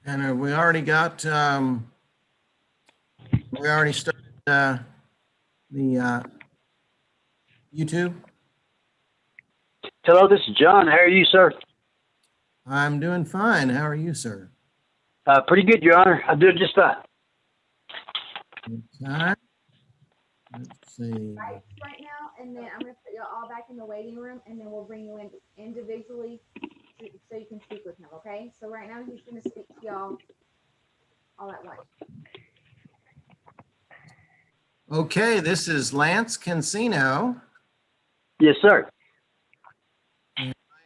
And we already got, we already started the YouTube. Hello, this is John. How are you, sir? I'm doing fine. How are you, sir? Pretty good, Your Honor. I'm doing just fine. Okay. Let's see. Right now, and then I'm gonna put you all back in the waiting room, and then we'll bring you in individually so you can speak with him. Okay? So right now he's gonna speak to y'all all at once. Okay, this is Lance Cancino. Yes, sir.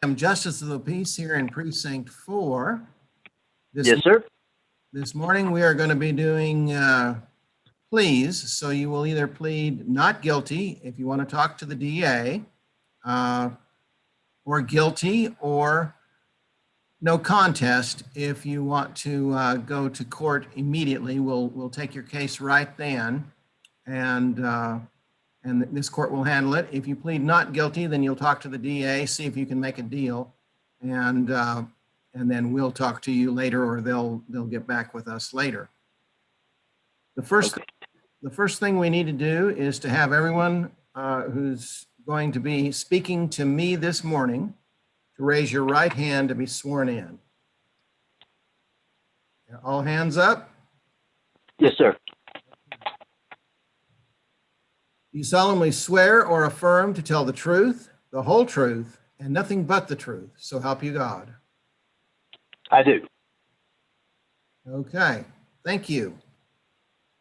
I'm Justice of the Peace here in Precinct 4. Yes, sir. This morning we are going to be doing pleas. So you will either plead not guilty if you want to talk to the DA, or guilty, or no contest if you want to go to court immediately. We'll take your case right then, and this court will handle it. If you plead not guilty, then you'll talk to the DA, see if you can make a deal, and then we'll talk to you later, or they'll get back with us later. The first thing we need to do is to have everyone who's going to be speaking to me this morning to raise your right hand to be sworn in. All hands up. Yes, sir. You solemnly swear or affirm to tell the truth, the whole truth, and nothing but the truth. So help you God. I do. Okay, thank you.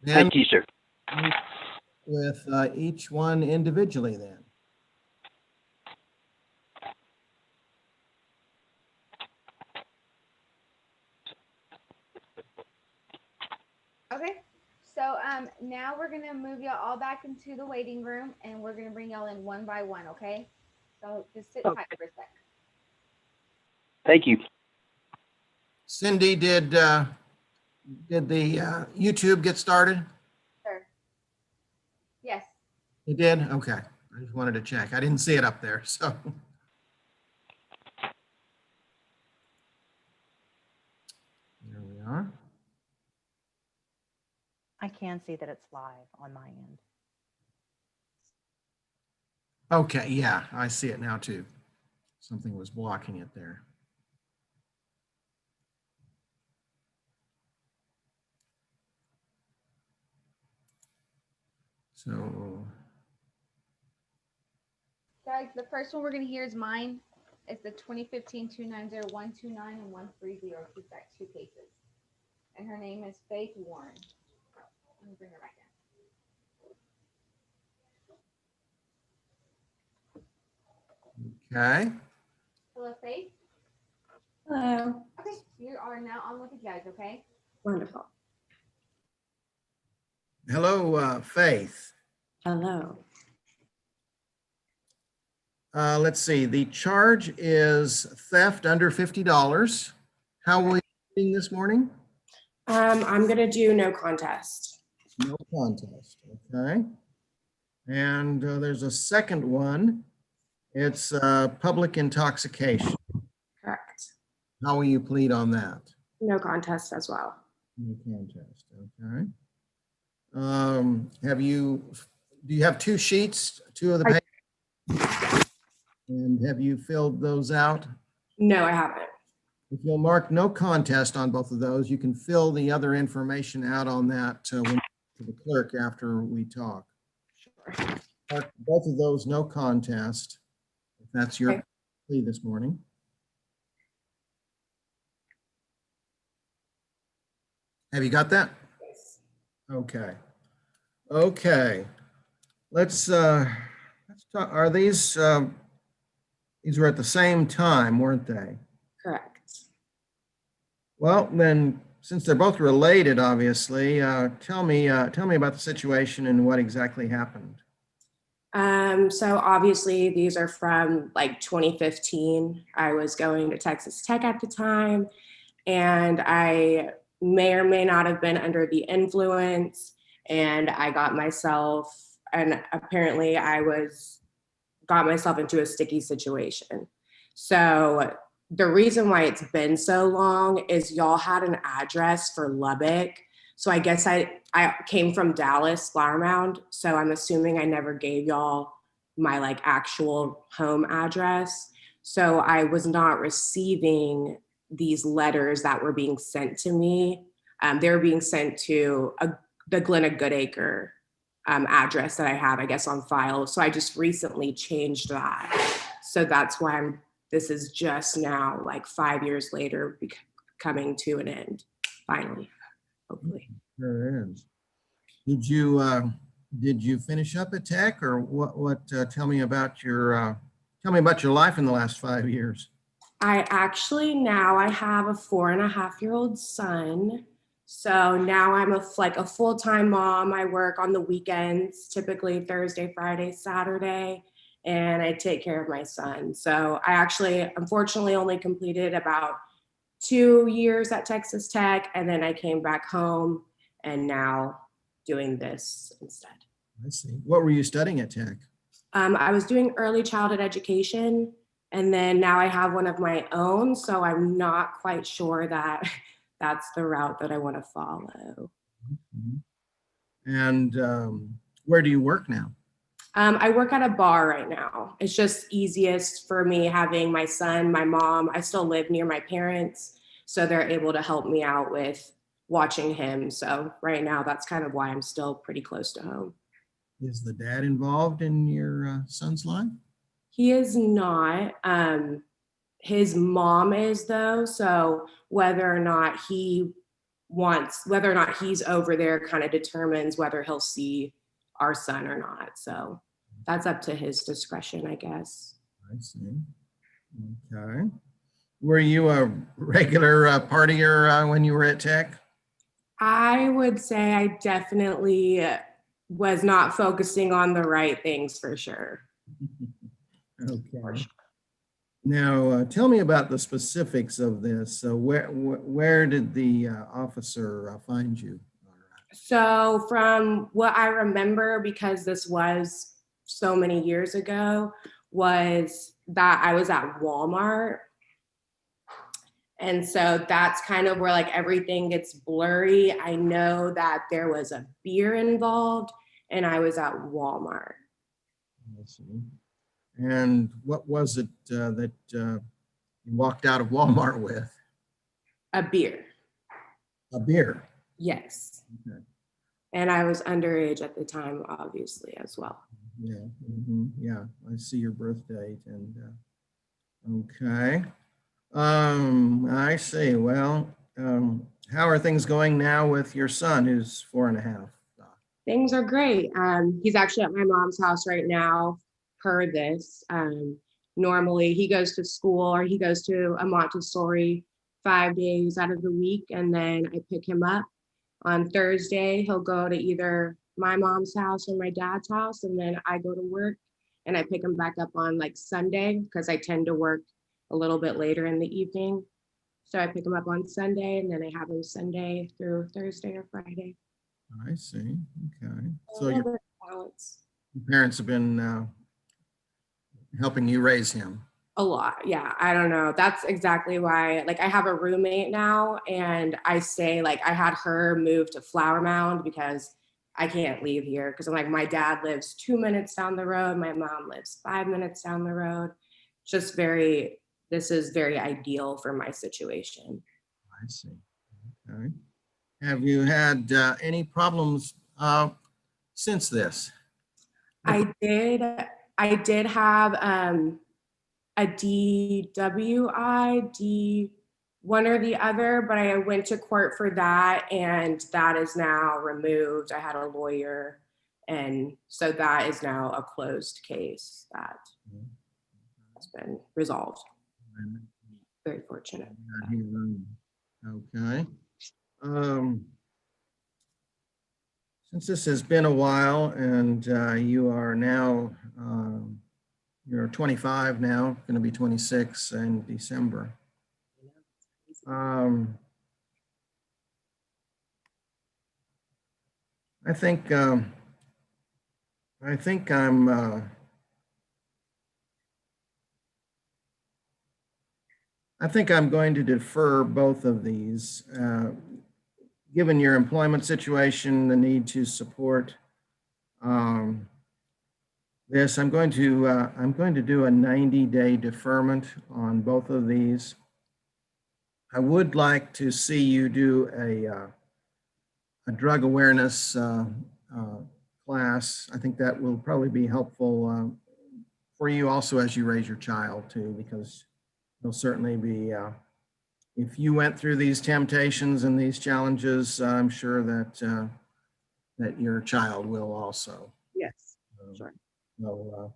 Thank you, sir. With each one individually then. Okay. So now we're gonna move y'all all back into the waiting room, and we're gonna bring y'all in one by one. Okay. So just sit tight for a sec. Thank you. Cindy, did the YouTube get started? Sir. Yes. It did? Okay. I just wanted to check. I didn't see it up there, so. There we are. I can see that it's live on my end. Okay, yeah, I see it now too. Something was blocking it there. So. Guys, the first one we're gonna hear is mine. It's the 2015-290-129 and 130. She's got two cases, and her name is Faith Warren. Let me bring her back in. Okay. Hello, Faith. Hello. Okay, you are now on with the judge. Okay. Wonderful. Hello, Faith. Hello. Let's see. The charge is theft under $50. How will you be doing this morning? I'm gonna do no contest. No contest. Okay. And there's a second one. It's public intoxication. Correct. How will you plead on that? No contest as well. No contest. Okay. Do you have two sheets, two of the papers? And have you filled those out? No, I haven't. If you'll mark no contest on both of those, you can fill the other information out on that to the clerk after we talk. Sure. Mark both of those no contest, if that's your plea this morning. Have you got that? Yes. Okay. Okay. Let's talk. Are these were at the same time, weren't they? Correct. Well, then, since they're both related, obviously, tell me about the situation and what exactly happened. So obviously these are from like 2015. I was going to Texas Tech at the time, and I may or may not have been under the influence, and I got myself, and apparently got myself into a sticky situation. So the reason why it's been so long is y'all had an address for Lubbock. So I guess I came from Dallas, Flower Mound. So I'm assuming I never gave y'all my like actual home address. So I was not receiving these letters that were being sent to me. They were being sent to the Glenna Goodacre address that I have, I guess, on file. So I just recently changed that. So that's why this is just now, like 5 years later, coming to an end, finally, hopefully. Sure is. Did you finish up at Tech, or what, tell me about your life in the last 5 years? I actually now I have a 4.5-year-old son. So now I'm a full-time mom. I work on the weekends, typically Thursday, Friday, Saturday, and I take care of my son. So I actually, unfortunately, only completed about 2 years at Texas Tech, and then I came back home and now doing this instead. I see. What were you studying at Tech? I was doing early childhood education, and then now I have one of my own, so I'm not quite sure that that's the route that I want to follow. Mhm. And where do you work now? I work at a bar right now. It's just easiest for me having my son, my mom. I still live near my parents, so they're able to help me out with watching him. So right now, that's kind of why I'm still pretty close to home. Is the dad involved in your son's life? He is not. His mom is though. So whether or not he's over there kind of determines whether he'll see our son or not. So that's up to his discretion, I guess. I see. Okay. Were you a regular partier when you were at Tech? I would say I definitely was not focusing on the right things for sure. Okay. Now, tell me about the specifics of this. So where did the officer find you? So from what I remember, because this was so many years ago, was that I was at Walmart. And so that's kind of where like everything gets blurry. I know that there was a beer involved and I was at Walmart. I see. And what was it that you walked out of Walmart with? A beer. A beer. Yes. Okay. And I was underage at the time, obviously, as well. Yeah. Yeah. I see your birth date. And okay. I see. Well, how are things going now with your son, who's 4.5? Things are great. He's actually at my mom's house right now, per this. Normally, he goes to school or he goes to a Montessori 5 days out of the week, and then I pick him up. On Thursday, he'll go to either my mom's house or my dad's house, and then I go to work and I pick him back up on like Sunday because I tend to work a little bit later in the evening. So I pick him up on Sunday and then I have him Sunday through Thursday or Friday. I see. Okay. So A your little bit of balance. parents have been helping you raise him. A lot. Yeah. I don't know. That's exactly why, like, I have a roommate now, and I say, like, I had her move to Flower Mound because I can't leave here. Cause I'm like, my dad lives 2 minutes down the road. My mom lives 5 minutes down the road. This is very ideal for my situation. I see. Okay. Have you had any problems since this? I did have a DWI, one or the other, but I went to court for that and that is now removed. I had a lawyer, and so that is now a closed case that has been resolved. Very fortunate. Okay. Since this has been a while and you are now, you're 25 now, going to be 26 in December. I think I'm I think I'm going to defer both of these. Given your employment situation, the need to support this, I'm going to do a 90-day deferment on both of these. I would like to see you do a drug awareness class. I think that will probably be helpful for you also as you raise your child too, because there'll certainly be, if you went through these temptations and these challenges, I'm sure that that your child will also. Yes, sure. So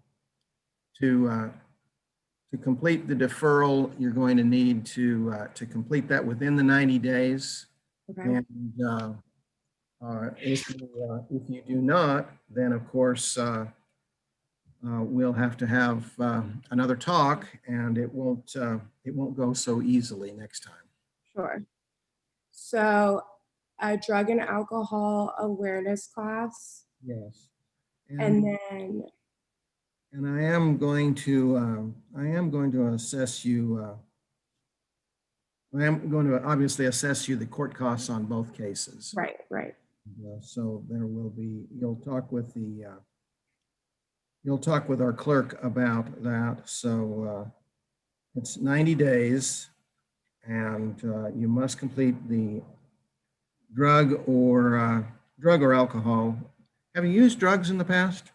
to complete the deferral, you're going to need to complete that within the 90 days. Okay. And if you do not, then of course we'll have to have another talk, and it won't go so easily next time. Sure. So a drug and alcohol awareness class, Yes. and then And I am going to assess you. I am going to obviously assess you the court costs on both cases. right. So there will be, you'll talk with our clerk about that. So it's 90 days, and you must complete the drug or alcohol. Have you used drugs in the past?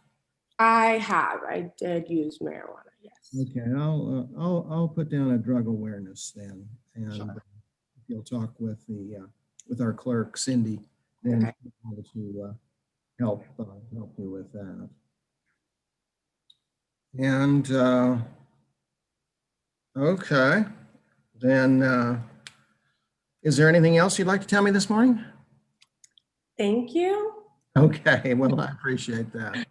I did use marijuana, yes. Okay, I'll put down a drug awareness then, and Sure. you'll talk with our clerk, Cindy, then Okay. she'll be able to help you with that. And okay, then is there anything else you'd like to tell me this morning? Thank you. Okay, well, I appreciate that.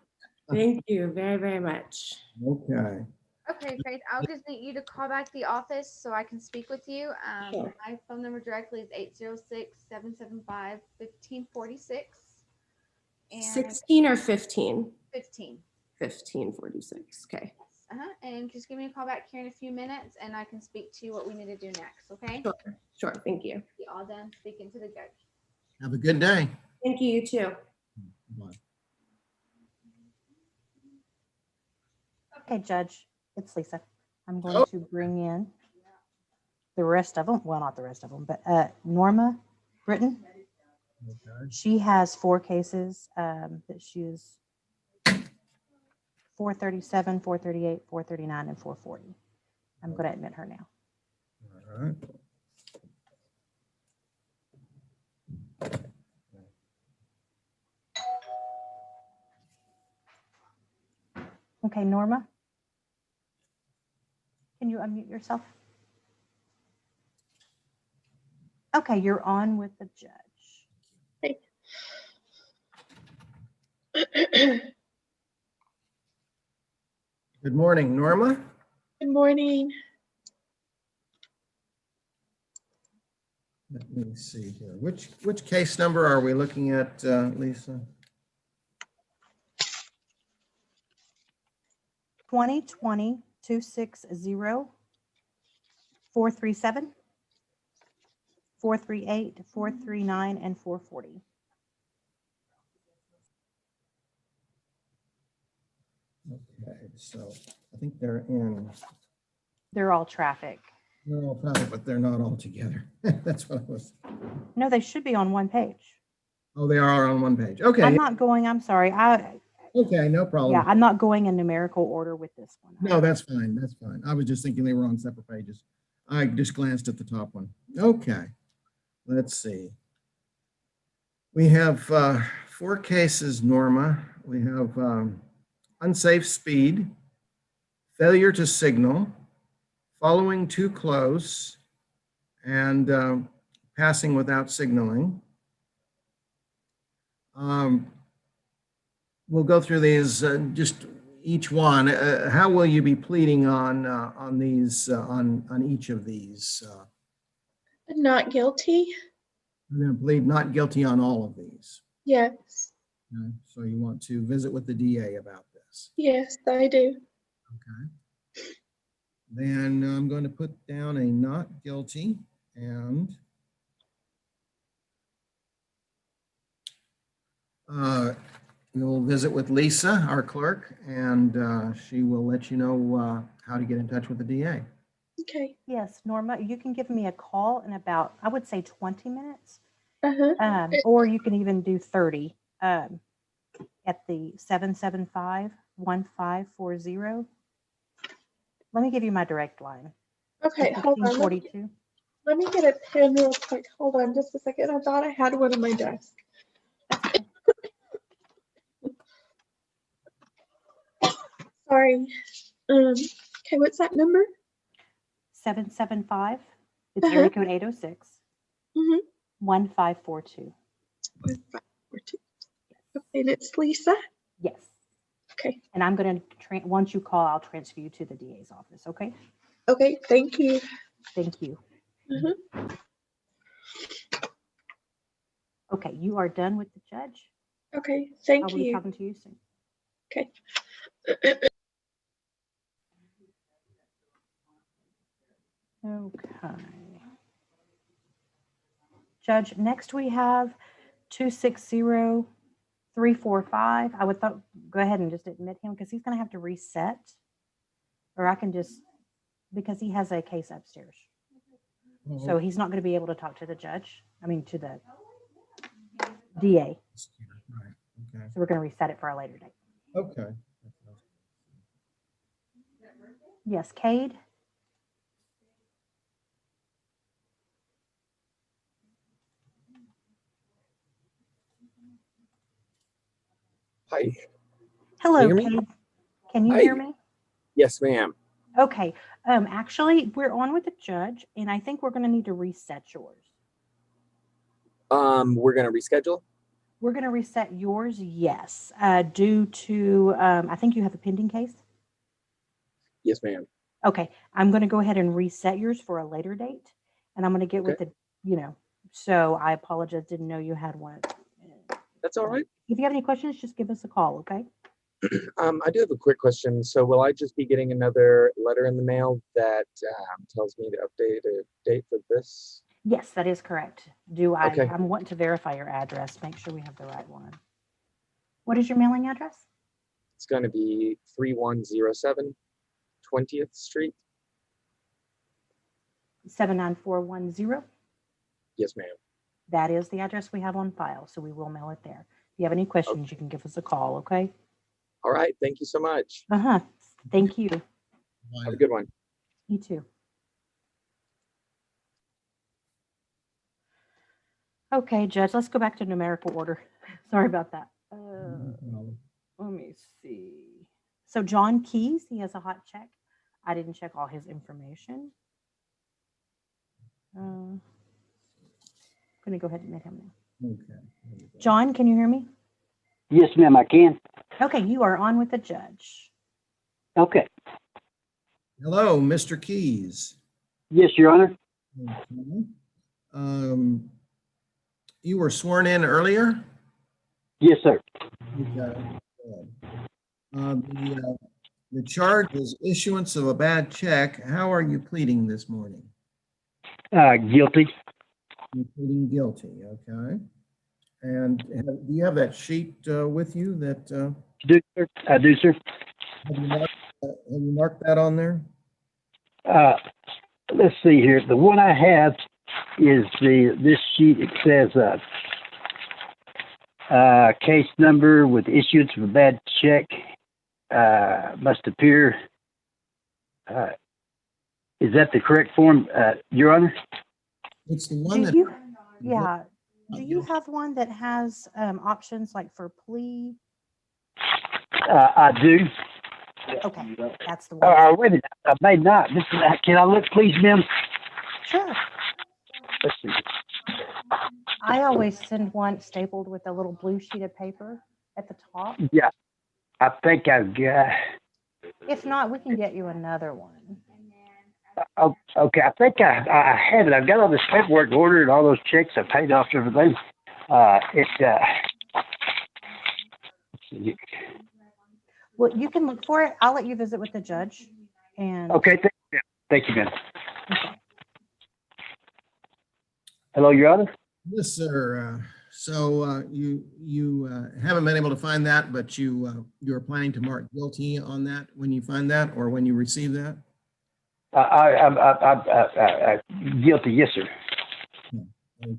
Thank you very, very much. Okay. Okay, Faith, I'll just need you to call back the office so I can speak with you. Sure. My phone number directly is 806-775-1546. And 16 or 15? 15. 1546. Okay. And just give me a call back here in a few minutes and I can speak to you what we need to do next, okay? Sure. Thank you. Be all done speaking to the judge. Have a good day. Thank you. You too. Bye. Okay, Judge, it's Lisa. I'm going Oh. to bring in the rest of them. Well, not the rest of them, but Norma Britton. Okay. She has 4 cases that she's 437, 438, 439, and 440. I'm going to admit her now. All right. Okay, Norma, can you unmute yourself? Okay, you're on with the judge. Good morning, Norma. Good morning. Let me see here. Which case number are we looking at, Lisa? 2020-260, 437, 438, 439, and 440. Okay, so I think they're They're all traffic. private, but they're not all together. That's what I was. No, they should be on one page. Oh, they are on one page. Okay. I'm sorry. Okay, no problem. Yeah, I'm not going in numerical order with this one. No, that's fine. That's fine. I was just thinking they were on separate pages. I just glanced at the top one. Okay, let's see. We have 4 cases, Norma. We have unsafe speed, failure to signal, following too close, and passing without signaling. We'll go through these just each one. How will you be pleading on these on each of these? Not guilty? I'm going to plead not guilty on all of these. Yes. Okay? So you want to visit with the DA about this? Yes, I do. Okay. Then I'm going to put down a not guilty, and you'll visit with Lisa, our clerk, and she will let you know how to get in touch with the DA. Okay. Yes, Norma, you can give me a call in about, I would say 20 minutes, Uh-huh. or you can even do 30 at the 775-1540. Let me give you my direct line. Okay, hold on. 1642. Let me get a pen real quick. Hold on just a second. I thought I had one on my desk. Sorry. Okay, what's that number? 775. It's Uh-huh. area code 806 Mm-hmm. 1542. 1542. Okay, and it's Lisa. Yes. Okay. And I'm going to, once you call, I'll transfer you to the DA's office. Okay. Okay, thank you. Thank you. Mhm. Okay. You are done with the judge. Okay, I thank will be you. talking to you soon. Okay. Okay. Judge, next we have 260345. I would go ahead and just admit him because he's going to have to reset. Or I can just, because he has a case upstairs. So he's not going to be able to talk to the judge. I mean, to the DA. Right. Okay. So we're going to reset it for a later date. Okay. Yes, Cade? Hi. Hello, Can you hear me? Cade. Can you Hi. hear me? Yes, ma'am. Okay. Actually, we're on with the judge, and I think we're going to need to reset yours. We're gonna reschedule. We're going to reset yours, yes, due to, I think you have a pending case. Yes, ma'am. Okay, I'm going to go ahead and reset yours for a later date, and I'm going to get with the, so I apologize, didn't know you had one. That's all right. If you have any questions, just give us a call, okay? I do have a quick question. So will I just be getting another letter in the mail that tells me to update a date for this? Yes, that is correct. Okay. I'm wanting to verify your address, make sure we have the right one. What is your mailing address? It's going to be 3107 20th Street. 79410. Yes, ma'am. That is the address we have on file, so we will mail it there. If you have any questions, you can give us a call, okay? All right. Thank you so much. Thank you. Have a good one. You too. Okay, Judge, let's go back to numerical order. Sorry about that. Let me see. So John Keys, he has a hot check. I didn't check all his information. I'm going to go ahead and admit him now. Okay. John, can you hear me? Yes, ma'am, I can. Okay, you are on with the judge. Okay. Hello, Mr. Keys. Yes, Your Honor. Okay. You were sworn in earlier? Yes, sir. Okay. The charge is issuance of a bad check. How are you pleading this morning? Guilty. You're pleading guilty, okay? And do you have that sheet with you that, Do, sir? I do, sir. have you marked that on there? Let's see here. The one I have is this sheet. It says case number with issuance of a bad check must appear. Is that the correct form, Your Honor? It's the one Do that. you, yeah, do you have one that has options like for plea? I do. Okay, that's the one. Wait a minute. I may not. Can I look, please, ma'am? Sure. Let's see. I always send one stapled with a little blue sheet of paper at the top. Yeah, I think I've got. If not, we can get you another one. Oh, okay, I think I have it. I've got all this paperwork ordered, all those checks. I paid off everything. Well, you can look for it. I'll let you visit with the judge And Okay, thank you, ma'am. okay. Hello, Your Honor? Yes, sir. So you haven't been able to find that, but you're planning to mark guilty on that when you find that or when you receive that? I guilty, yes, sir. Okay.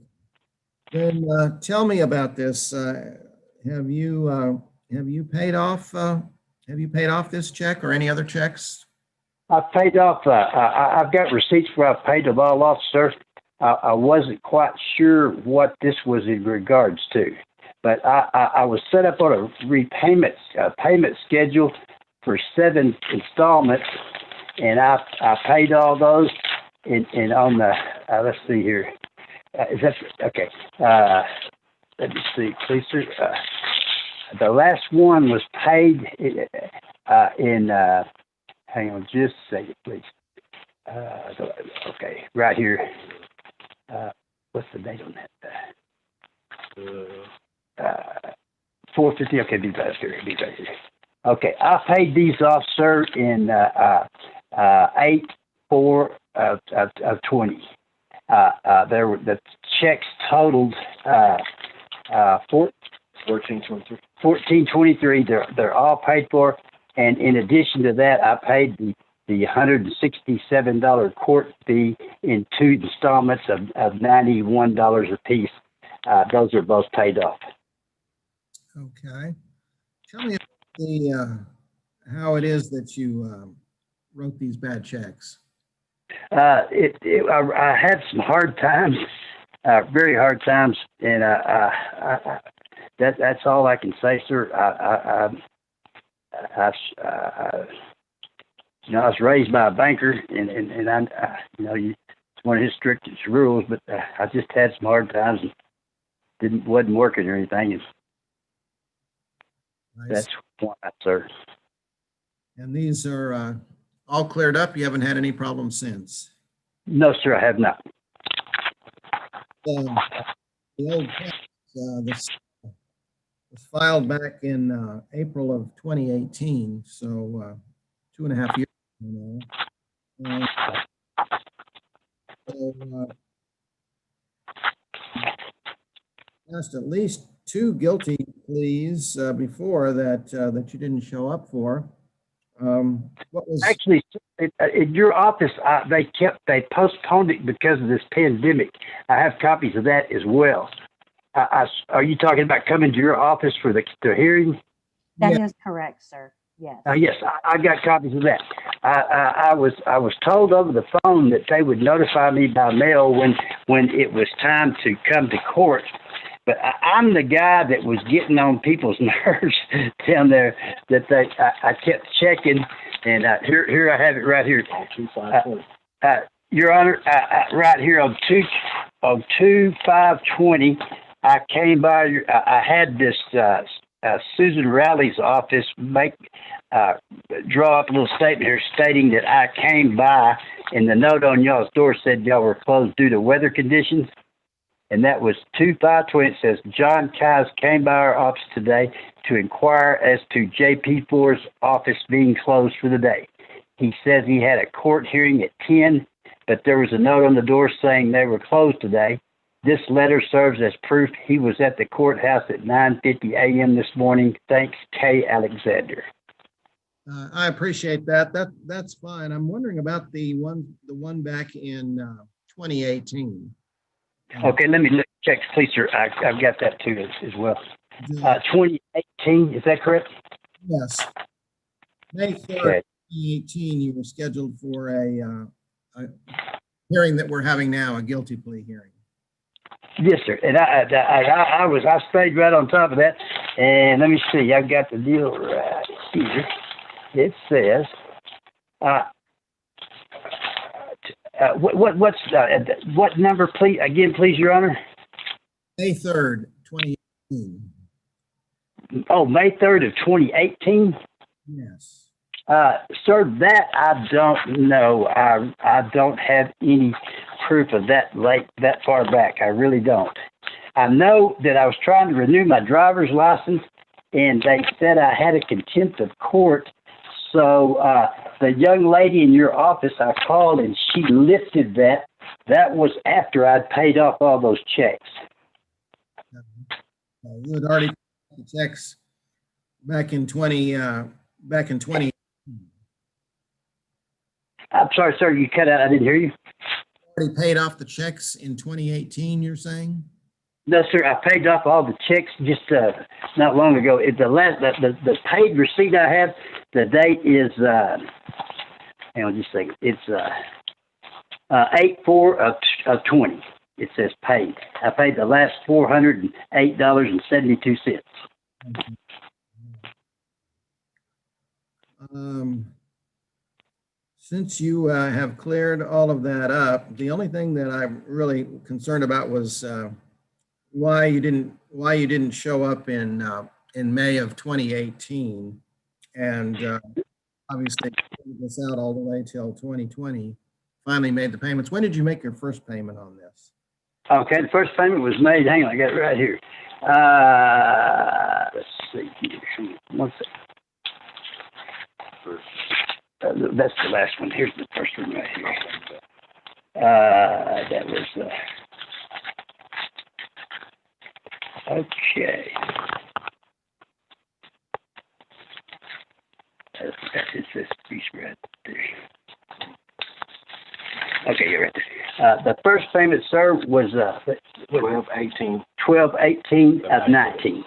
Then tell me about this. Have you paid off this check or any other checks? I paid off, I've got receipts where I paid them all off, sir. I wasn't quite sure what this was in regards to, but I was set up on a payment schedule for 7 installments, and I paid all those. And on the, let's see here, is that okay? Let me see, please, sir. The last one was paid in. Hang on, just a second, please. Okay, right here. What's the date on that? 450. Okay, be right here. Okay, I paid these off, sir, in 8/4 of 20. There were the checks totaled 1423. 1423. They're all paid for, and in addition to that, I paid the $167 court fee in 2 installments of $91 apiece. Those are both paid off. Okay. Tell me about how it is that you wrote these bad checks. I had some hard times, very hard times, and that's all I can say, sir. I was raised by a banker, and I it's one of his strictest rules, but I just had some hard times and wasn't working or anything. And Nice. that's why, sir. And these are all cleared up. You haven't had any problems since. No, sir, I have not. The old tax, this was filed back in April of 2018, so 2.5 years ago now. So asked at least 2 guilty pleas before that you didn't show up for. What was Actually, in your office, they postponed it because of this pandemic. I have copies of that as well. Are you talking about coming to your office for the hearing? That Yeah. is correct, sir. Yes. Yes, I got copies of that. I was told over the phone that they would notify me by mail when it was time to come to court. But I'm the guy that was getting on people's nerves down there. That I kept checking, and here I have it right here. Your Honor, right here on 2/5/20, I came by. I had this Susan Rowley's office draw up a little statement here stating that I came by, and the note on y'all's door said y'all were closed due to weather conditions. And that was 2/5/20. It says, John Kais came by our office today to inquire as to JP4's office being closed for the day. He says he had a court hearing at 10, but there was a note on the door saying they were closed today. This letter serves as proof he was at the courthouse at 9:50 a.m. this morning. Thanks, K. Alexander. I appreciate that. That's fine. I'm wondering about the one back in 2018. Okay, let me check, please, sir. I've got that too as well. 2018, is that correct? Yes. May 3rd, Okay. 2018, you were scheduled for a hearing that we're having now, a guilty plea hearing. Yes, sir. And I stayed right on top of that. And let me see, I've got the deal right here. It says, what number, please? Again, please, Your Honor. May 3rd, 2018. Oh, May 3rd of 2018. Yes. Sir, that I don't know. I don't have any proof of that far back. I really don't. I know that I was trying to renew my driver's license, and they said I had a contempt of court. So the young lady in your office, I called and she lifted that. That was after I'd paid off all those checks. You had already paid the checks back in 20, back in 20. I'm sorry, sir, you cut out. I didn't hear you. Already paid off the checks in 2018, you're saying? No, sir, I paid off all the checks just not long ago. The paid receipt I have, the date is, hang on just a second. It's 8/4 of 20. It says paid. I paid the last $408.72. Since you have cleared all of that up, the only thing that I'm really concerned about was why you didn't show up in May of 2018, and obviously put this out all the way till 2020. Finally made the payments. When did you make your first payment on this? Okay, the first payment was made. Hang on, I got it right here. Let's see here. 1 second. That's the last one. Here's the first one right here. That was okay. It's this piece right there. Okay, you're right there. The first payment, sir, was 12/18 of 19.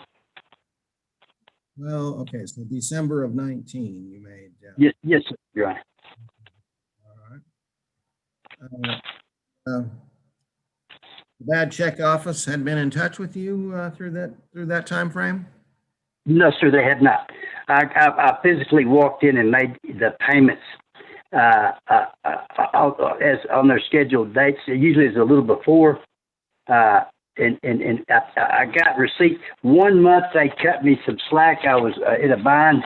Well, okay, so December of 19 you made. Yes, sir, Your Honor. All right. The bad check office had been in touch with you through that time frame? No, sir, they had not. I physically walked in and made the payments as on their scheduled dates. Usually it's a little before. And I got receipt. 1 month they cut me some slack. I was in a bind,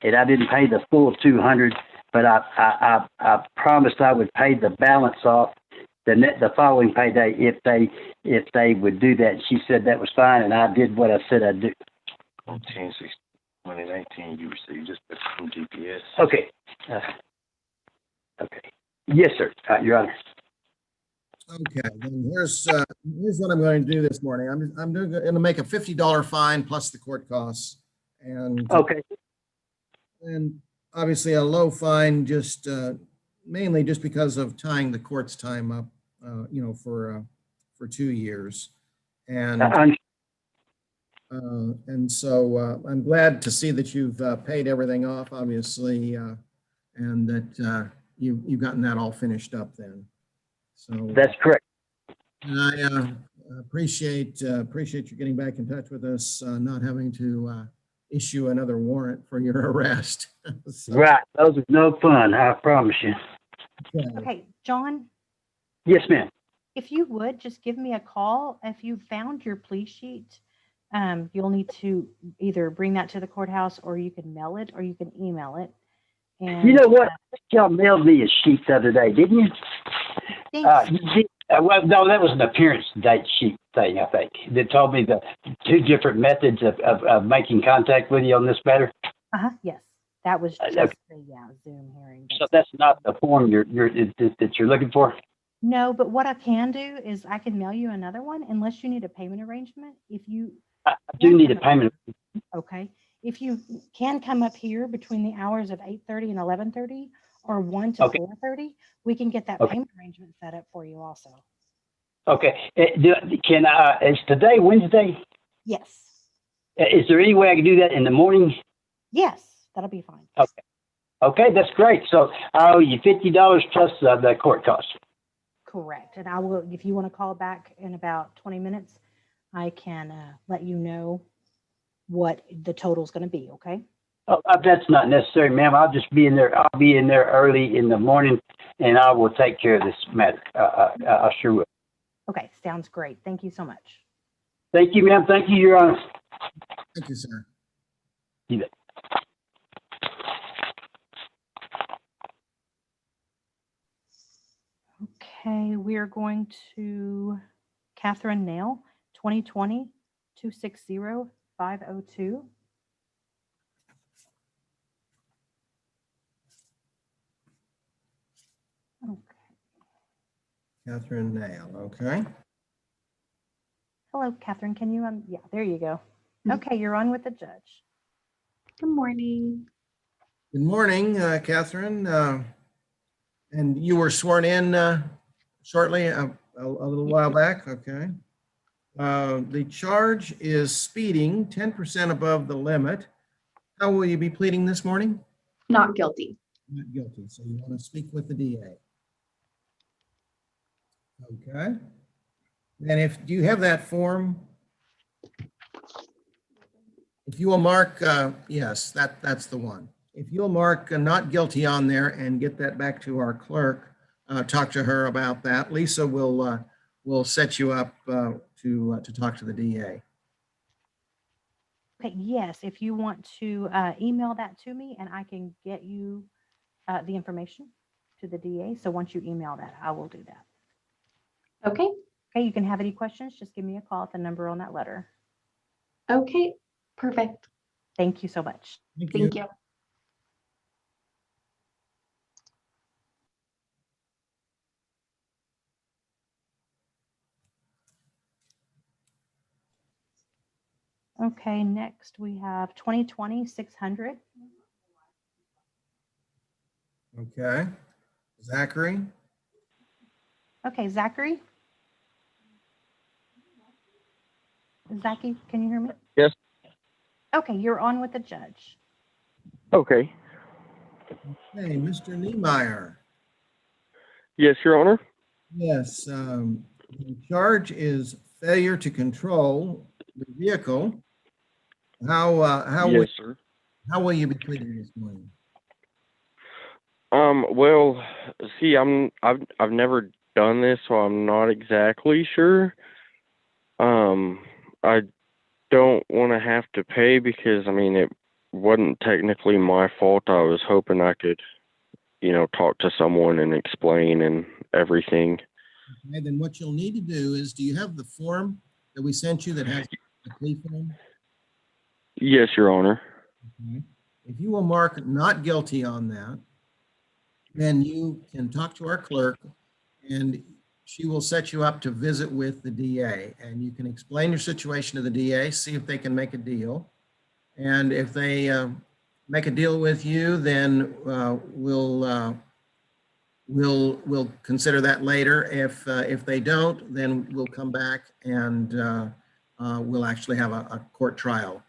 and I didn't pay the full 200. But I promised I would pay the balance off the following payday if they would do that. She said that was fine, and I did what I said I'd do. On 10/6/2019, you received just from GPS. Okay. Okay. Yes, sir, Your Honor. Okay, then here's what I'm going to do this morning. I'm going to make a $50 fine plus the court costs, and Okay. and obviously a low fine, just mainly just because of tying the court's time up, for 2 years, and so I'm glad to see that you've paid everything off, obviously, and that you've gotten that all finished up then. So That's correct. and I appreciate you getting back in touch with us, not having to issue another warrant for your arrest. So, Right. Those are no fun, I promise you. Okay, John, Yes, ma'am. if you would just give me a call if you found your plea sheet. You'll need to either bring that to the courthouse, or you can mail it, or you can email it. And You know what? Y'all mailed me a sheet the other day, didn't you? thanks. Well, no, that was an appearance date sheet thing, I think. That told me the 2 different methods of making contact with you on this matter. Yes, that was just Okay. the Zoom hearing. So that's not the form that you're looking for? No, but what I can do is I can mail you another one unless you need a payment arrangement. If you I do need a payment. Okay. If you can come up here between the hours of 8:30 and 11:30 or 1 to Okay. 4:30, we can get that Okay. payment arrangement set up for you also. Okay. Is today Wednesday? Yes. Is there any way I can do that in the morning? Yes, that'll be fine. Okay. Okay, that's great. So I owe you $50 plus the court costs. Correct. And I will, if you want to call back in about 20 minutes, I can let you know what the total is going to be. Okay. Oh, that's not necessary, ma'am. I'll just be in there. I'll be in there early in the morning, and I will take care of this matter. I sure will. Okay. Sounds great. Thank you so much. Thank you, ma'am. Thank you, Your Honor. Thank you, sir. You bet. Okay. We are going to Catherine Nail, 2020-260-502. Okay. Catherine Nail, okay. Hello, Catherine. Can you, yeah, there you go. Okay, you're on with the judge. Good morning. Good morning, Catherine. And you were sworn in shortly, a little while back, okay. The charge is speeding 10% above the limit. How will you be pleading this morning? Not guilty. Not guilty, so you want to speak with the DA. Okay. And do you have that form? If you will mark, yes, that's the one. If you'll mark not guilty on there and get that back to our clerk, talk to her about that. Lisa will set you up to talk to the DA. Okay, yes, if you want to email that to me and I can get you the information to the DA. So once you email that, I will do that. Okay. Okay, you can have any questions, just give me a call at the number on that letter. Okay. Perfect. Thank you so much. Thank you. Okay, next we have 2020-600. Okay. Zachary? Okay, Zachary? Zachy, can you hear me? Yes. Okay, you're on with the judge. Okay. Hey, Mr. Niemeyer. Yes, Your Honor. Yes, the charge is failure to control the vehicle. Yes, sir. How will you be pleading this morning? Well, see, I've never done this, so I'm not exactly sure. I don't want to have to pay because, I mean, it wasn't technically my fault. I was hoping I could, talk to someone and explain and everything. Okay, then what you'll need to do is, do you have the form that we sent you that has the plea form? Yes, Your Honor. Okay. If you will mark not guilty on that, then you can talk to our clerk and she will set you up to visit with the DA, and you can explain your situation to the DA, see if they can make a deal. And if they make a deal with you, then we'll consider that later. If they don't, then we'll come back and we'll actually have a court trial.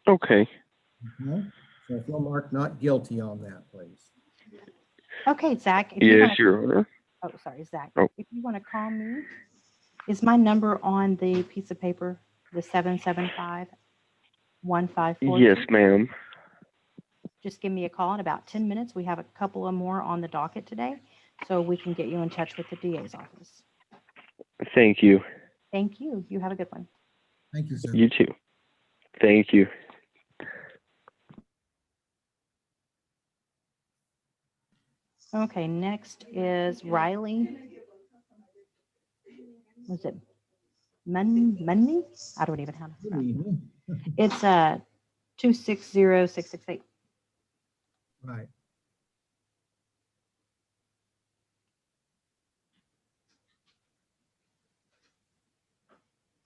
Okay. Okay. So if you'll mark not guilty on that, please. Okay, Zach. Yes, Your Honor. Oh, sorry, Zach. Oh. If you want to call me, is my number on the piece of paper, the 775-1542? Yes, ma'am. Just give me a call in about 10 minutes. We have a couple of more on the docket today, so we can get you in touch with the DA's office. Thank you. Thank you. You have a good one. Thank you, sir. You too. Thank you. Okay, next is Riley. Was it Munny? I don't even have it. It's 260668. Right.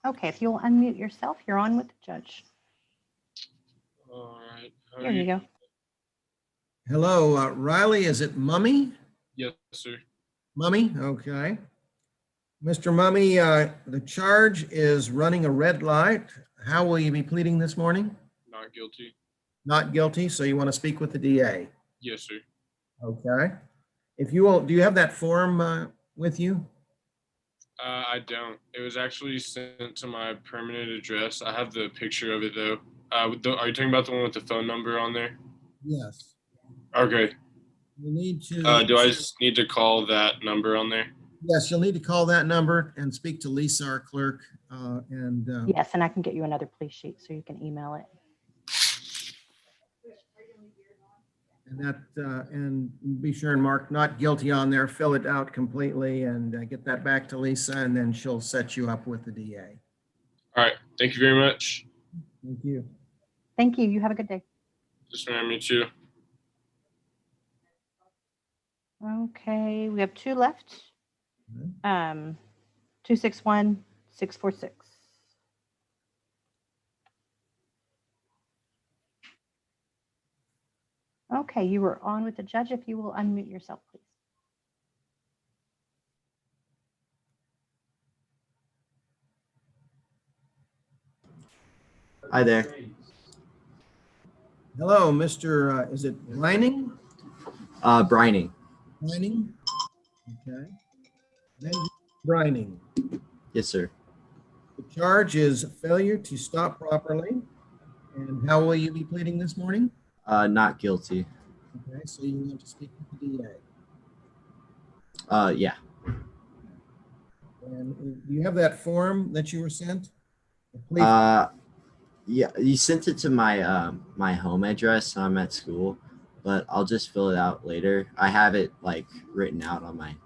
Okay, if you'll unmute yourself, you're on with the judge. All right. There you go. Hello, Riley, is it Mummy? Yes, sir. Mummy, okay. Mr. Mummy, the charge is running a red light. How will you be pleading this morning? Not guilty. Not guilty, so you want to speak with the DA? Yes, sir. Okay. If you will, do you have that form with you? I don't. It was actually sent to my permanent address. I have the picture of it though. Are you talking about the one with the phone number on there? Yes. Okay. You need to. Do I just need to call that number on there? Yes, you'll need to call that number and speak to Lisa, our clerk, and Yes, and I can get you another police sheet so you can email it. and be sure and mark not guilty on there, fill it out completely and get that back to Lisa, and then she'll set you up with the DA. All right. Thank you very much. Thank you. Thank you. You have a good day. Just remember me too. Okay, we have 2 left. Mhm. 261-646. Okay, you were on with the judge. If you will unmute yourself, please. Hi there. Hello, Mr. Is it Brining? Brining. Brining? Okay. Brining. Yes, sir. The charge is failure to stop properly. And how will you be pleading this morning? Not guilty. Okay, so you want to speak with the DA. Yeah. And do you have that form that you were sent? The plea Yeah. You sent it to my my home address. So I'm at school, but I'll just fill it out later. I have it like written out on my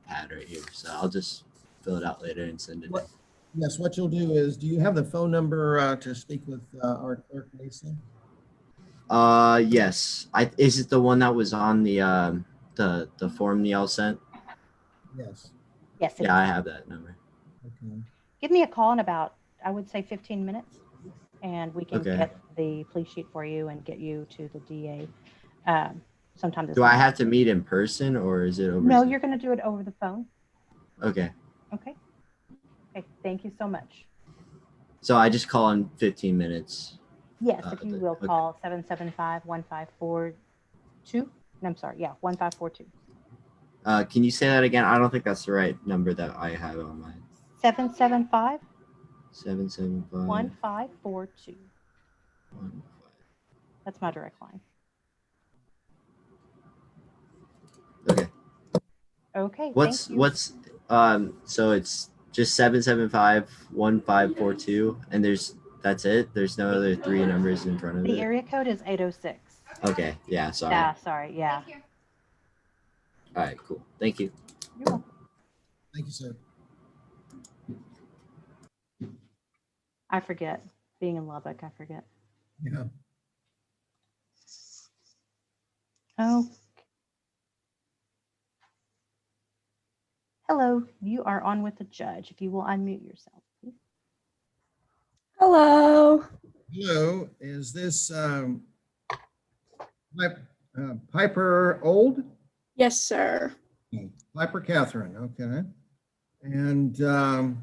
pad right here, so I'll just fill it out later and send it. What? Yes, what you'll do is, do you have the phone number to speak with our clerk, Lisa? Yes. Is it the one that was on the form y'all sent? Yes. Yes, it Yeah, I is. have that number. Okay. Give me a call in about, I would say 15 minutes, and we can Okay. get the plea sheet for you and get you to the DA sometime this Do I morning. have to meet in person or is it over? No, Zoom? you're going to do it over the phone. Okay. Okay. Okay. Thank you so much. So I just call in 15 minutes. Yes, if you will Okay. call 775-1542. I'm sorry. Yeah, 1542. Can you say that again? I don't think that's the right number that I have on mine. 775 775 1542. 15. That's my direct line. Okay. Okay. What's so it's just 775-1542 and that's it? There's no other 3 numbers in front of The it? area code is 806. Okay. Yeah, sorry. Yeah, sorry. Yeah. Thank you. All right, cool. Thank you. You're welcome. Thank you, sir. I forget. Being in Lubbock, I forget. Yeah. Oh. Hello, you are on with the judge. If you will unmute yourself, please. Hello. Hello, is this Piper Old? Yes, sir. Piper Catherine, okay. And the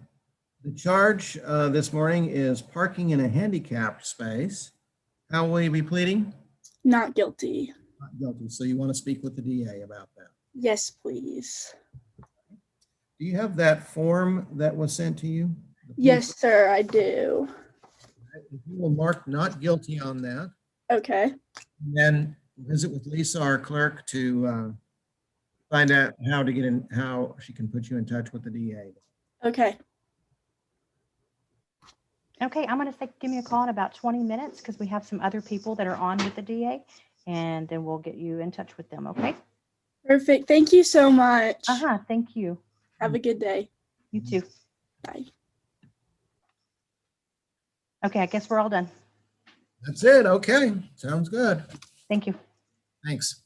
charge this morning is parking in a handicapped space. How will you be pleading? Not guilty. Not guilty. So you want to speak with the DA about that. Yes, please. Do you have that form that was sent to you? The plea Yes, sir, I do. form? If you will mark not guilty on that, Okay. then visit with Lisa, our clerk, to find out how to get in, how she can put you in touch with the DA. Okay. Okay, I'm going to say give me a call in about 20 minutes because we have some other people that are on with the DA, and then we'll get you in touch with them, okay? Perfect. Thank you so much. Thank you. Have a good day. You too. Bye. Okay, I guess we're all done. That's it. Okay. Sounds good. Thank you. Thanks.